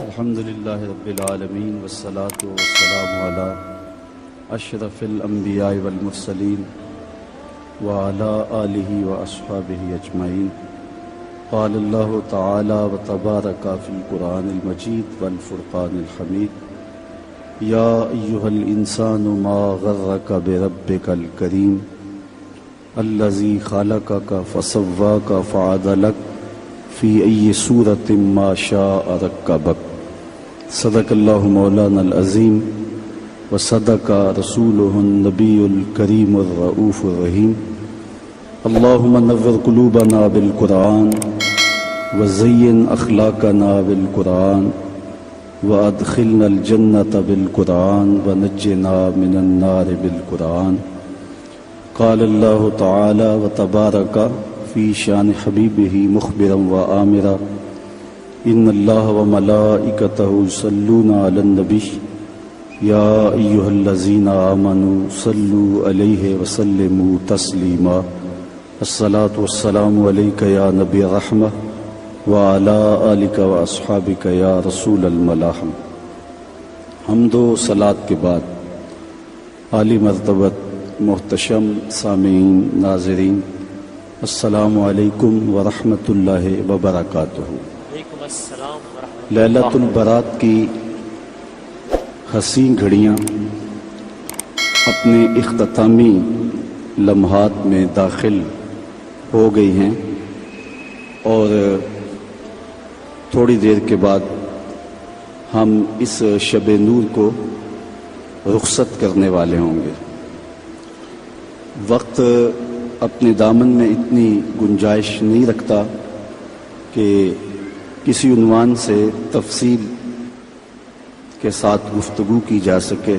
الحمد للہ رب العالمین والصلاة والسلام علی اشرف الانبیاء والمرسلین وعلی آلہ واصحابہ اجمعین. قال اللہ تعالی وتبارک فی القرآن المجید والفرقان الحمید. یا ایہا الانسان ما غرک بربک الکریم الذی خلقک فسواک فعدلک فی ای صورت ما شاء رکبک. صدق اللہ مولانا العظیم وصدق رسولہ النبی الکریم الرؤوف الرحیم. اللہم نور قلوبنا بالقرآن وزین اخلاقنا بالقرآن وادخلنا الجنة بالقرآن ونجنا من النار بالقرآن. قال اللہ تعالی وتبارک فی شان حبیبہ مخبرا وآمرا ان اللہ وملائکتہ یصلون علی النبی یا ایہا الذین آمنوا صلوا علیہ وسلموا تسلیما. الصلاة والسلام علیک یا نبی رحمہ وعلی آلک واصحابک یا رسول الملاحم. حمد و صلاۃ کے بعد عالی مرتبت محتشم سامعین ناظرین السلام علیکم ورحمۃ اللہ وبرکاتہ. لیلۃ البرات کی حسین گھڑیاں اپنے اختتامی لمحات میں داخل ہو گئی ہیں اور تھوڑی دیر کے بعد ہم اس شب نور کو رخصت کرنے والے ہوں گے. وقت اپنے دامن میں اتنی گنجائش نہیں رکھتا کہ کسی عنوان سے تفصیل کے ساتھ گفتگو کی جا سکے.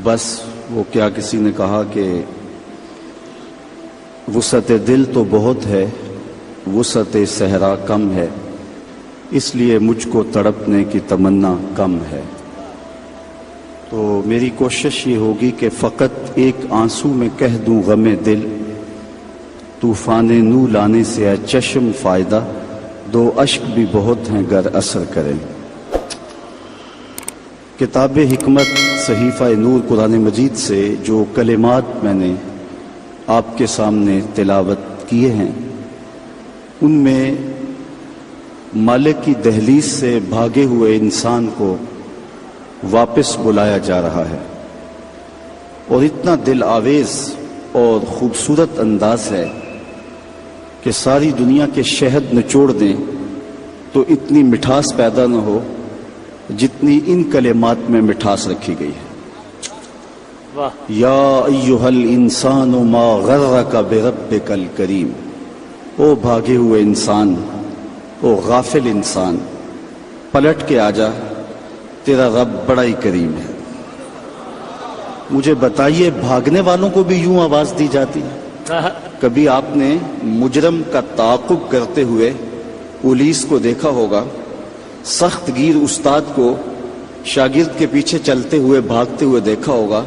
بس وہ کیا کسی نے کہا کہ وسعت دل تو بہت ہے وسعت صحرا کم ہے اس لیے مجھ کو تڑپنے کی تمنا کم ہے. تو میری کوشش یہ ہوگی کہ فقط ایک آنسو میں کہہ دوں غم دل طوفان نو لانے سے ہے چشم فائدہ دو اشک بھی بہت ہیں گر اثر کریں. کتاب حکمت صحیفہ نور قرآن مجید سے جو کلمات میں نے آپ کے سامنے تلاوت کیے ہیں ان میں مالک کی دہلیز سے بھاگے ہوئے انسان کو واپس بلایا جا رہا ہے اور اتنا دل آویز اور خوبصورت انداز ہے کہ ساری دنیا کے شہد نچوڑ دیں تو اتنی مٹھاس پیدا نہ ہو جتنی ان کلمات میں مٹھاس رکھی گئی ہے. یا ایہا الانسان ما غرک بربک الکریم. او بھاگے ہوئے انسان او غافل انسان پلٹ کے آجا تیرا رب بڑا ہی کریم ہے. مجھے بتائیے بھاگنے والوں کو بھی یوں آواز دی جاتی ہے؟ کبھی آپ نے مجرم کا تعاقب کرتے ہوئے پولیس کو دیکھا ہوگا سخت گیر استاد کو شاگرد کے پیچھے چلتے ہوئے بھاگتے ہوئے دیکھا ہوگا.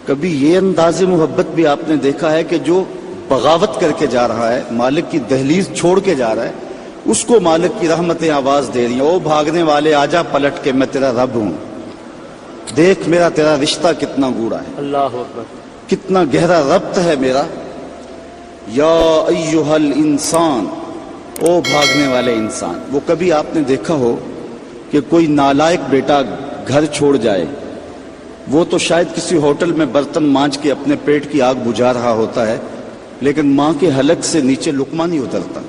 کبھی یہ انداز محبت بھی آپ نے دیکھا ہے کہ جو بغاوت کر کے جا رہا ہے مالک کی دہلیز چھوڑ کے جا رہا ہے اس کو مالک کی رحمتیں آواز دے رہی ہیں او بھاگنے والے آجا پلٹ کے میں تیرا رب ہوں دیکھ میرا تیرا رشتہ کتنا گوڑا ہے اللہ اکبر کتنا گہرا ربط ہے میرا. یا ایہا الانسان او بھاگنے والے انسان. وہ کبھی آپ نے دیکھا ہو کہ کوئی نالائق بیٹا گھر چھوڑ جائے وہ تو شاید کسی ہوٹل میں برتن مانج کے اپنے پیٹ کی آگ بجھا رہا ہوتا ہے لیکن ماں کے حلق سے نیچے لقمہ نہیں اترتا.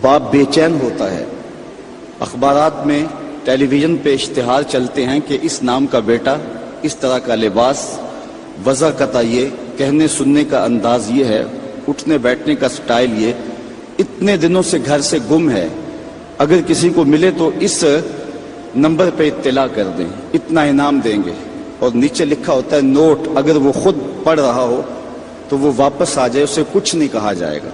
باپ بے چین ہوتا ہے. اخبارات میں ٹیلی ویژن پہ اشتہار چلتے ہیں کہ اس نام کا بیٹا اس طرح کا لباس وضع قطع یہ کہنے سننے کا انداز یہ ہے اٹھنے بیٹھنے کا سٹائل یہ اتنے دنوں سے گھر سے گم ہے اگر کسی کو ملے تو اس نمبر پہ اطلاع کر دیں اتنا انعام دیں گے. اور نیچے لکھا ہوتا ہے نوٹ اگر وہ خود پڑھ رہا ہو تو وہ واپس آ جائے اسے کچھ نہیں کہا جائے گا.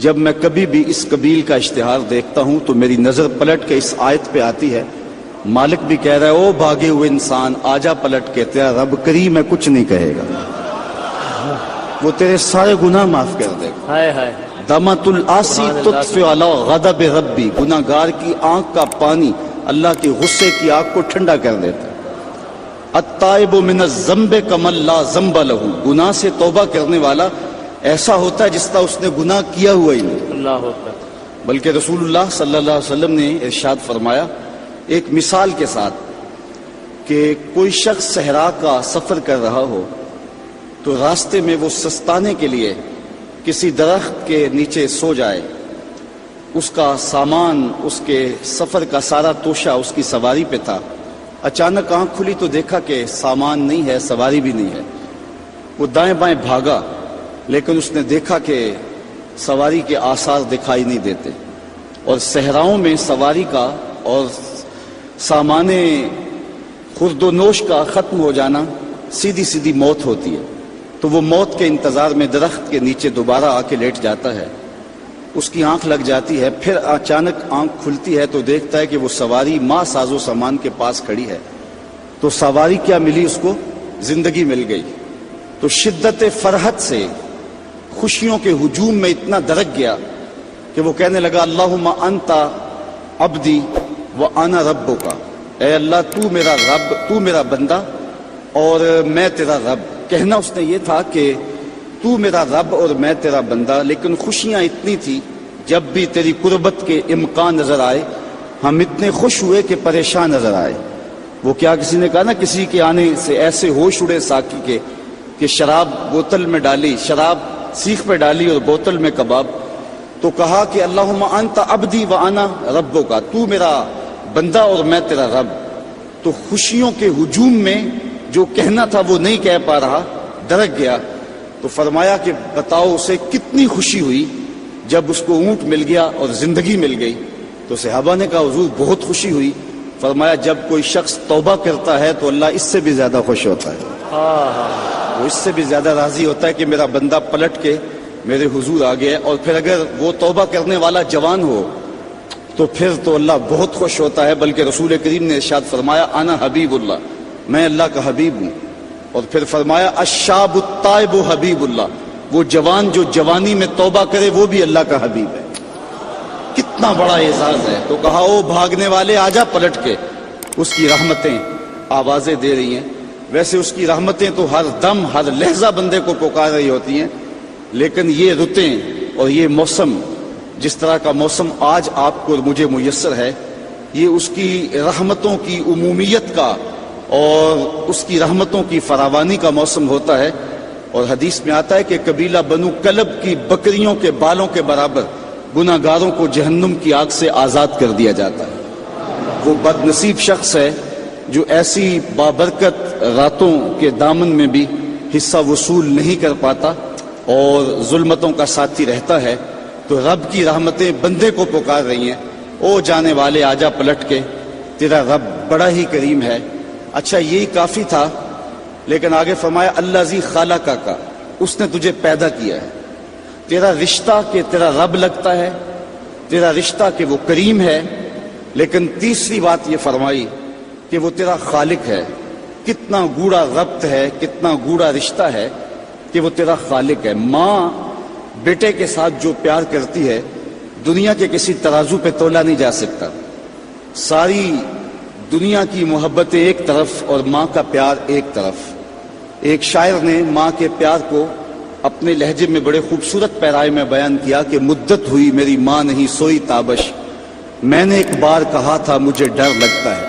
جب میں کبھی بھی اس قبیل کا اشتہار دیکھتا ہوں تو میری نظر پلٹ کے اس آیت پہ آتی ہے مالک بھی کہہ رہا ہے او بھاگے ہوئے انسان آجا پلٹ کے تیرا رب کریم ہے کچھ نہیں کہے گا وہ تیرے سارے گناہ معاف کر دے گا. دمت العاصی تطفئ علی غضب ربی، گناہ گار کی آنکھ کا پانی اللہ کے غصے کی آگ کو ٹھنڈا کر دیتا ہے۔ التائب من الذنب کمن لا ذنب لہ، گناہ سے توبہ کرنے والا ایسا ہوتا ہے جس طرح اس نے گناہ کیا ہوا ہی نہیں۔ اللہ اکبر۔ بلکہ رسول اللہ صلی اللہ علیہ وسلم نے ارشاد فرمایا ایک مثال کے ساتھ کہ کوئی شخص صحرا کا سفر کر رہا ہو تو راستے میں وہ سستانے کے لیے کسی درخت کے نیچے سو جائے، اس کا سامان، اس کے سفر کا سارا توشہ اس کی سواری پہ تھا، اچانک آنکھ کھلی تو دیکھا کہ سامان نہیں ہے، سواری بھی نہیں ہے۔ وہ دائیں بائیں بھاگا لیکن اس نے دیکھا کہ سواری کے آثار دکھائی نہیں دیتے، اور صحراؤں میں سواری کا اور سامان خورد و نوش کا ختم ہو جانا سیدھی سیدھی موت ہوتی ہے۔ تو وہ موت کے انتظار میں درخت کے نیچے دوبارہ آ کے لیٹ جاتا ہے، اس کی آنکھ لگ جاتی ہے، پھر اچانک آنکھ کھلتی ہے تو دیکھتا ہے کہ وہ سواری ماں ساز و سامان کے پاس کھڑی ہے۔ تو سواری کیا ملی اس کو؟ زندگی مل گئی۔ تو شدت فرحت سے خوشیوں کے ہجوم میں اتنا درک گیا کہ وہ کہنے لگا اللہم انت عبدی وانا ربک، اے اللہ تو میرا رب، تو میرا بندہ اور میں تیرا رب۔ کہنا اس نے یہ تھا کہ تو میرا رب اور میں تیرا بندہ، لیکن خوشیاں اتنی تھی جب بھی تیری قربت کے امکان نظر آئے ہم اتنے خوش ہوئے کہ پریشان نظر آئے۔ وہ کیا کسی نے کہا نا کسی کے آنے سے ایسے ہوش اڑے ساقی کے کہ شراب بوتل میں ڈالی، شراب سیخ پہ ڈالی اور بوتل میں کباب، تو کہا کہ اللہم انت عبدی وانا ربک، تو میرا بندہ اور میں تیرا رب۔ تو خوشیوں کے ہجوم میں جو کہنا تھا وہ نہیں کہہ پا رہا، درک گیا۔ تو فرمایا کہ بتاؤ اسے کتنی خوشی ہوئی جب اس کو اونٹ مل گیا اور زندگی مل گئی۔ تو صحابہ نے کہا حضور بہت خوشی ہوئی۔ فرمایا جب کوئی شخص توبہ کرتا ہے تو اللہ اس سے بھی زیادہ خوش ہوتا ہے، وہ اس سے بھی زیادہ راضی ہوتا ہے کہ میرا بندہ پلٹ کے میرے حضور آ گیا۔ اور پھر اگر وہ توبہ کرنے والا جوان ہو تو پھر تو اللہ بہت خوش ہوتا ہے۔ بلکہ رسول کریم نے ارشاد فرمایا انا حبیب اللہ، میں اللہ کا حبیب ہوں۔ اور پھر فرمایا الشاب التائب حبیب اللہ، وہ جوان جو جوانی میں توبہ کرے وہ بھی اللہ کا حبیب ہے۔ کتنا بڑا اعزاز ہے۔ تو کہا او بھاگنے والے آجا پلٹ کے، اس کی رحمتیں آوازیں دے رہی ہیں۔ ویسے اس کی رحمتیں تو ہر دم ہر لہجہ بندے کو پکار رہی ہوتی ہیں، لیکن یہ رتیں اور یہ موسم، جس طرح کا موسم آج آپ کو اور مجھے میسر ہے، یہ اس کی رحمتوں کی عمومیت کا اور اس کی رحمتوں کی فراوانی کا موسم ہوتا ہے۔ اور حدیث میں آتا ہے کہ قبیلہ بنو کلب کی بکریوں کے بالوں کے برابر گناہ گاروں کو جہنم کی آگ سے آزاد کر دیا جاتا ہے۔ وہ بد نصیب شخص ہے جو ایسی بابرکت راتوں کے دامن میں بھی حصہ وصول نہیں کر پاتا اور ظلمتوں کا ساتھی رہتا ہے۔ تو رب کی رحمتیں بندے کو پکار رہی ہیں، او جانے والے آجا پلٹ کے، تیرا رب بڑا ہی کریم ہے۔ اچھا یہی کافی تھا، لیکن آگے فرمایا الذی خلقک کا، اس نے تجھے پیدا کیا ہے۔ تیرا رشتہ کہ تیرا رب لگتا ہے، تیرا رشتہ کہ وہ کریم ہے، لیکن تیسری بات یہ فرمائی کہ وہ تیرا خالق ہے۔ کتنا گوڑا ربط ہے، کتنا گوڑا رشتہ ہے کہ وہ تیرا خالق ہے۔ ماں بیٹے کے ساتھ جو پیار کرتی ہے دنیا کے کسی ترازو پہ تولا نہیں جا سکتا۔ ساری دنیا کی محبتیں ایک طرف اور ماں کا پیار ایک طرف۔ ایک شاعر نے ماں کے پیار کو اپنے لہجے میں بڑے خوبصورت پیرائے میں بیان کیا کہ مدت ہوئی میری ماں نہیں سوئی تابش، میں نے ایک بار کہا تھا مجھے ڈر لگتا ہے۔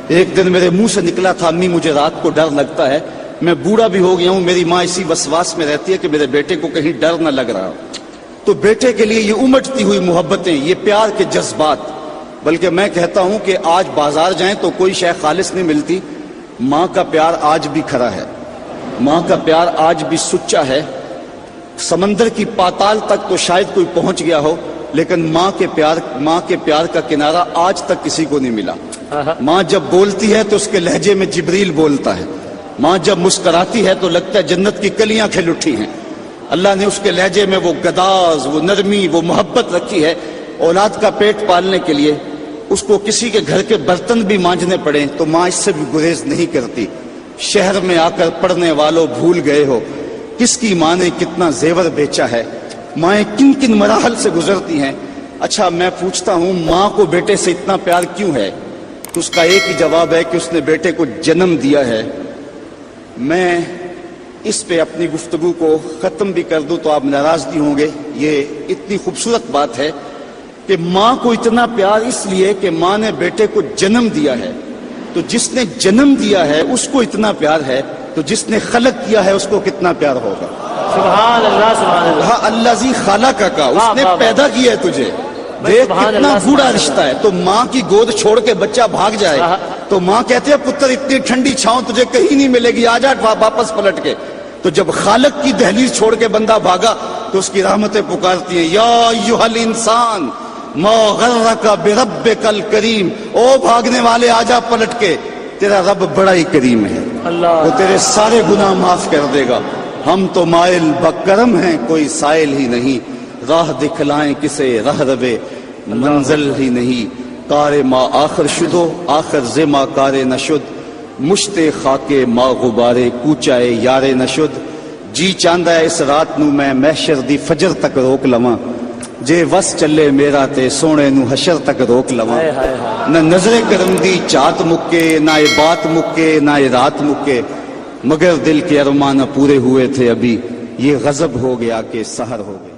ایک دن میرے منہ سے نکلا تھا امی مجھے رات کو ڈر لگتا ہے، میں بوڑھا بھی ہو گیا ہوں، میری ماں اسی وسواس میں رہتی ہے کہ میرے بیٹے کو کہیں ڈر نہ لگ رہا۔ تو بیٹے کے لیے یہ امٹتی ہوئی محبتیں، یہ پیار کے جذبات، بلکہ میں کہتا ہوں کہ آج بازار جائیں تو کوئی شے خالص نہیں ملتی، ماں کا پیار آج بھی کھرا ہے، ماں کا پیار آج بھی سچا ہے۔ سمندر کی پاتال تک تو شاید کوئی پہنچ گیا ہو، لیکن ماں کے پیار کا کنارہ آج تک کسی کو نہیں ملا۔ ماں جب بولتی ہے تو اس کے لہجے میں جبریل بولتا ہے، ماں جب مسکراتی ہے تو لگتا ہے جنت کی کلیاں کھل اٹھی ہیں۔ اللہ نے اس کے لہجے میں وہ گداز، وہ نرمی، وہ محبت رکھی ہے۔ اولاد کا پیٹ پالنے کے لیے اس کو کسی کے گھر کے برتن بھی مانجنے پڑیں تو ماں اس سے بھی گریز نہیں کرتی۔ شہر میں آ کر پڑھنے والوں بھول گئے ہو کس کی ماں نے کتنا زیور بیچا ہے، مائیں کن کن مراحل سے گزرتی ہیں. اچھا میں پوچھتا ہوں ماں کو بیٹے سے اتنا پیار کیوں ہے؟ تو اس کا ایک ہی جواب ہے کہ اس نے بیٹے کو جنم دیا ہے. میں اس پہ اپنی گفتگو کو ختم بھی کر دوں تو آپ ناراض نہیں ہوں گے. یہ اتنی خوبصورت بات ہے کہ ماں کو اتنا پیار اس لیے کہ ماں نے بیٹے کو جنم دیا ہے. تو جس نے جنم دیا ہے اس کو اتنا پیار ہے تو جس نے خلق کیا ہے اس کو کتنا پیار ہوگا؟ سبحان اللہ سبحان اللہ. ہاں اللہ زی خالق کا اس نے پیدا کیا ہے تجھے. دیکھ کتنا گوڑا رشتہ ہے. تو ماں کی گود چھوڑ کے بچہ بھاگ جائے تو ماں کہتے ہیں پتر اتنی ٹھنڈی چھاؤں تجھے کہیں نہیں ملے گی, آ جا واپس پلٹ کے. تو جب خالق کی دہلیز چھوڑ کے بندہ بھاگا تو اس کی رحمتیں پکارتی ہیں, یا ایھا الانسان ما غرک بربک الکریم, او بھاگنے والے آ جا پلٹ کے, تیرا رب بڑا ہی کریم ہے, وہ تیرے سارے گناہ معاف کر دے گا. ہم تو مائل بکرم ہیں کوئی سائل ہی نہیں, راہ دکھلائیں کسے رہ ربے منزل ہی نہیں. کار ما آخر شدو آخر زما کار نشد, مشت خاک ما غبارے کوچائے یار نشد. جی چاندہ اس رات نو میں محشر دی فجر تک روک لواں, جے وس چلے میرا تے سونے نو حشر تک روک لواں. نہ نظر کرم دی چات مکے, نہ یہ بات مکے, نہ یہ رات مکے, مگر دل کے ارمان پورے ہوئے تھے ابھی, یہ غضب ہو گیا کہ سحر ہو گیا.